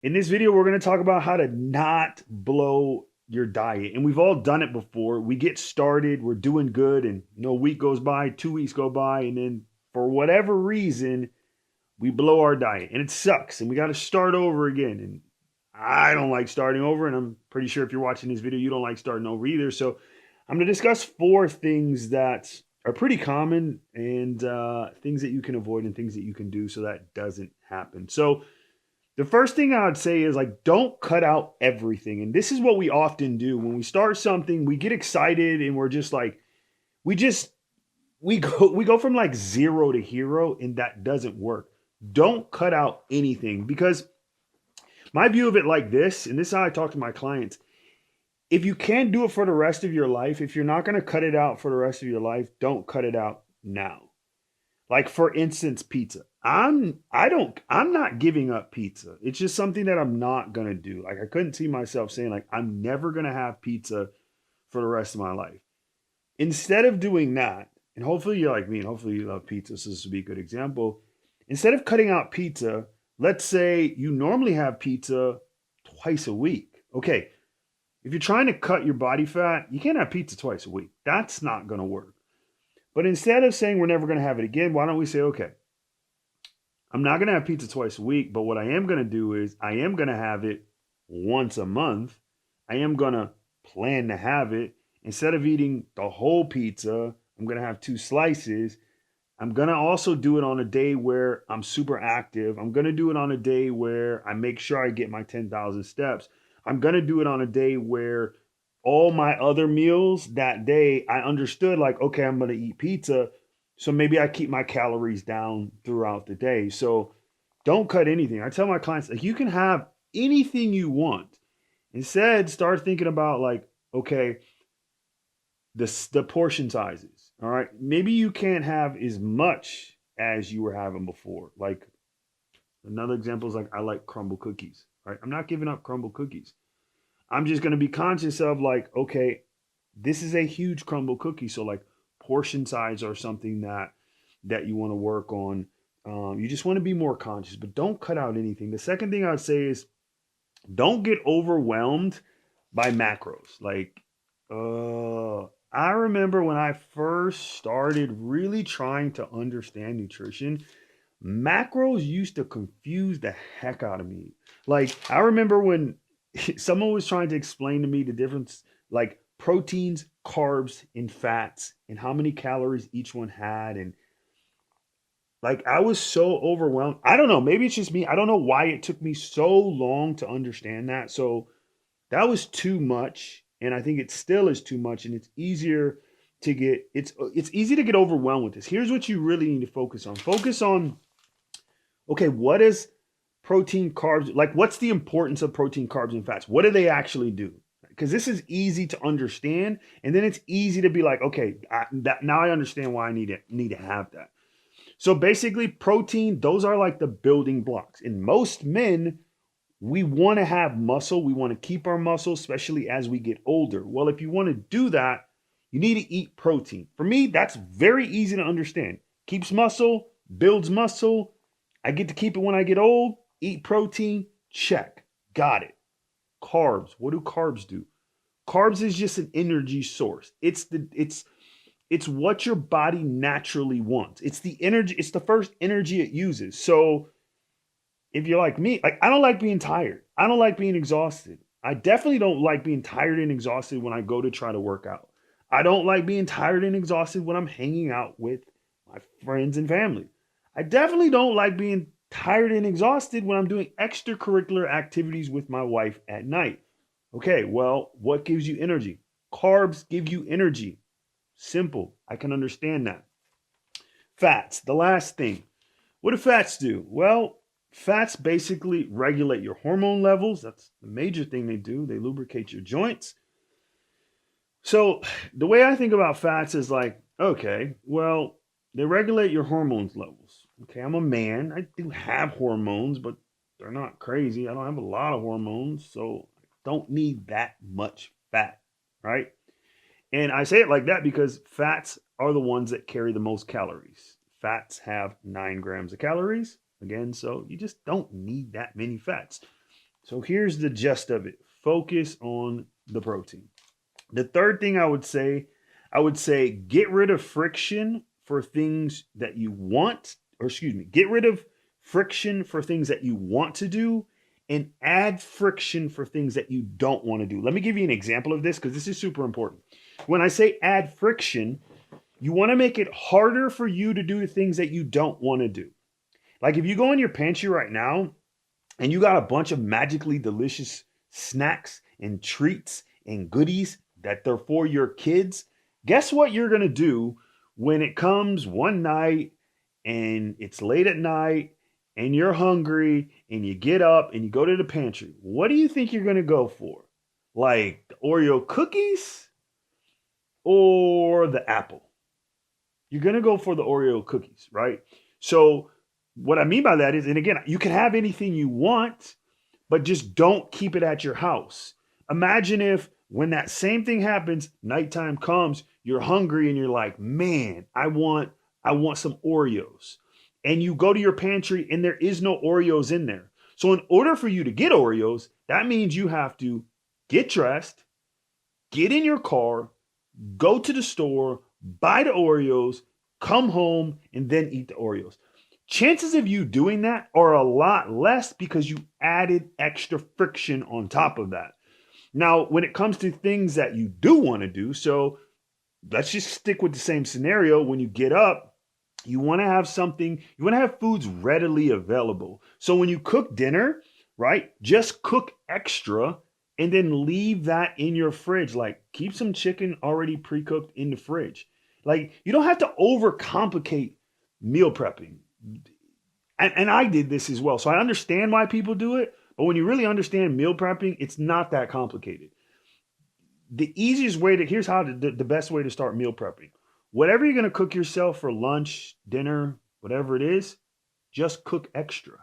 In this video, we're going to talk about how to not blow your diet. And we've all done it before. We get started, we're doing good, and a week goes by, 2 weeks go by, and then for whatever reason, we blow our diet. And it sucks. And we got to start over again. And I don't like starting over. And I'm pretty sure if you're watching this video, you don't like starting over either. So I'm going to discuss 4 things that are pretty common and things that you can avoid and things that you can do so that doesn't happen. So, the first thing I would say is like, don't cut out everything. And this is what we often do when we start something, we get excited and we're just like, we just, we go from like zero to hero, and that doesn't work. Don't cut out anything, because my view of it like this, and this is how I talk to my clients. If you can't do it for the rest of your life, if you're not going to cut it out for the rest of your life, don't cut it out now. Like, for instance, pizza. I'm not giving up pizza. It's just something that I'm not gonna do. Like, I couldn't see myself saying like I'm never gonna have pizza for the rest of my life. Instead of doing that, and hopefully you're like me and hopefully you love pizza, so this would be a good example. Instead of cutting out pizza, let's say you normally have pizza twice a week. Okay, if you're trying to cut your body fat, you can't have pizza twice a week. That's not gonna work. But instead of saying we're never gonna have it again, why don't we say, okay, I'm not going to have pizza twice a week, but what I am going to do is I am going to have it once a month. I am going to plan to have it. Instead of eating the whole pizza, I'm going to have 2 slices. I'm going to also do it on a day where I'm super active. I'm going to do it on a day where I make sure I get my 10,000 steps. I'm going to do it on a day where all my other meals that day, I understood like, okay, I'm going to eat pizza. So maybe I keep my calories down throughout the day. So don't cut anything. I tell my clients, like, you can have anything you want. Instead, start thinking about like, okay, the portion sizes. All right. Maybe you can't have as much as you were having before. Like, another example is like, I like crumble cookies. Right. I'm not giving up crumble cookies. I'm just going to be conscious of like, okay, this is a huge crumble cookie. So like, portion size or something that you want to work on. You just want to be more conscious, but don't cut out anything. The second thing I would say is, don't get overwhelmed by macros. Like, I remember when I first started really trying to understand nutrition, macros used to confuse the heck out of me. Like, I remember when someone was trying to explain to me the difference, like proteins, carbs, and fats, and how many calories each one had. And like, I was so overwhelmed. I don't know. Maybe it's just me. I don't know why it took me so long to understand that. So that was too much. And I think it still is too much. And it's easier to get, it's easy to get overwhelmed with this. Here's what you really need to focus on. Focus on, okay, what is protein, carbs, like what's the importance of protein, carbs, and fats? What do they actually do? Because this is easy to understand, and then it's easy to be like, okay, now I understand why I need to have that. So basically, protein, those are like the building blocks. In most men, we want to have muscle. We want to keep our muscle, especially as we get older. Well, if you want to do that, you need to eat protein. For me, that's very easy to understand. Keeps muscle, builds muscle. I get to keep it when I get old. Eat protein, check. Got it. Carbs. What do carbs do? Carbs is just an energy source. It's what your body naturally wants. It's the energy, it's the first energy it uses. So if you're like me, like, I don't like being tired. I don't like being exhausted. I definitely don't like being tired and exhausted when I go to try to work out. I don't like being tired and exhausted when I'm hanging out with my friends and family. I definitely don't like being tired and exhausted when I'm doing extracurricular activities with my wife at night. Okay, well, what gives you energy? Carbs give you energy. Simple. I can understand that. Fats, the last thing. What do fats do? Well, fats basically regulate your hormone levels. That's the major thing they do. They lubricate your joints. So, the way I think about fats is like, okay, well, they regulate your hormones levels. Okay, I'm a man. I do have hormones, but they're not crazy. I don't have a lot of hormones, so I don't need that much fat, right? And I say it like that because fats are the ones that carry the most calories. Fats have 9 grams of calories. Again, so you just don't need that many fats. So here's the gist of it. Focus on the protein. The third thing I would say get rid of friction for things that you want, or excuse me, get rid of friction for things that you want to do and add friction for things that you don't want to do. Let me give you an example of this because this is super important. When I say add friction, you want to make it harder for you to do the things that you don't want to do. Like if you go in your pantry right now and you got a bunch of magically delicious snacks and treats and goodies that they're for your kids, guess what you're going to do when it comes one night and it's late at night and you're hungry and you get up and you go to the pantry? What do you think you're going to go for? Like the Oreo cookies or the apple? You're going to go for the Oreo cookies, right? So what I mean by that is, and again, you can have anything you want, but just don't keep it at your house. Imagine if when that same thing happens, nighttime comes, you're hungry and you're like, man, I want some Oreos. And you go to your pantry and there is no Oreos in there. So in order for you to get Oreos, that means you have to get dressed, get in your car, go to the store, buy the Oreos, come home, and then eat the Oreos. Chances of you doing that are a lot less because you added extra friction on top of that. Now, when it comes to things that you do want to do, so let's just stick with the same scenario. When you get up, you want to have something, you want to have foods readily available. So when you cook dinner, right, just cook extra and then leave that in your fridge. Like keep some chicken already pre-cooked in the fridge. Like you don't have to overcomplicate meal prepping. And I did this as well. So I understand why people do it. But when you really understand meal prepping, it's not that complicated. The easiest way to, here's how the best way to start meal prepping. Whatever you're going to cook yourself for lunch, dinner, whatever it is, just cook extra,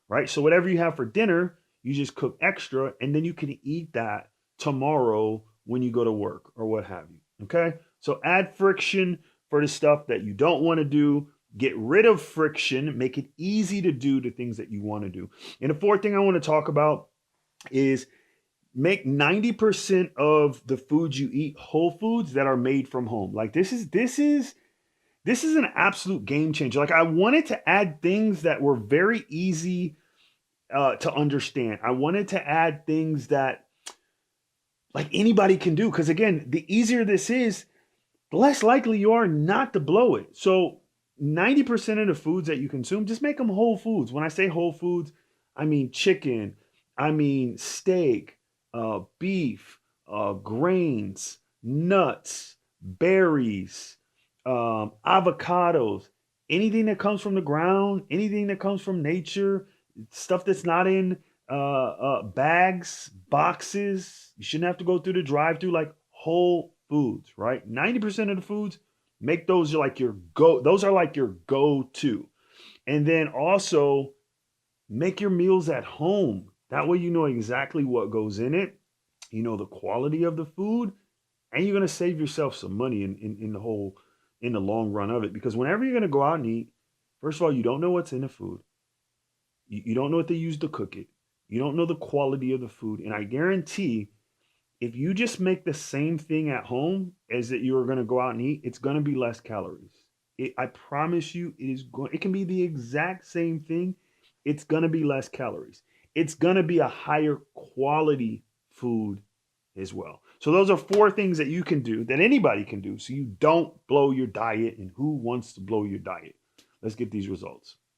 right? So whatever you have for dinner, you just cook extra and then you can eat that tomorrow when you go to work or what have you, okay? So add friction for the stuff that you don't want to do. Get rid of friction, make it easy to do the things that you want to do. And the fourth thing I want to talk about is make 90% of the foods you eat whole foods that are made from home. Like this is an absolute game changer. Like I wanted to add things that were very easy to understand. I wanted to add things that like anybody can do. Because again, the easier this is, the less likely you are not to blow it. So 90% of the foods that you consume, just make them whole foods. When I say whole foods, I mean chicken, I mean steak, beef, grains, nuts, berries, avocados, anything that comes from the ground, anything that comes from nature, stuff that's not in bags, boxes. You shouldn't have to go through the drive-through, like whole foods, right? 90% of the foods, make those like your those are like your go-to. And then also make your meals at home. That way you know exactly what goes in it. You know the quality of the food, and you're gonna save yourself some money in the whole in the long run of it. Because whenever you're gonna go out and eat, first of all, you don't know what's in the food. You don't know what they use to cook it. You don't know the quality of the food. And I guarantee if you just make the same thing at home as that you're going to go out and eat, it's going to be less calories. I promise you, it can be the exact same thing. It's going to be less calories. It's going to be a higher quality food as well. So those are 4 things that you can do, that anybody can do, so you don't blow your diet. And who wants to blow your diet? Let's get these results.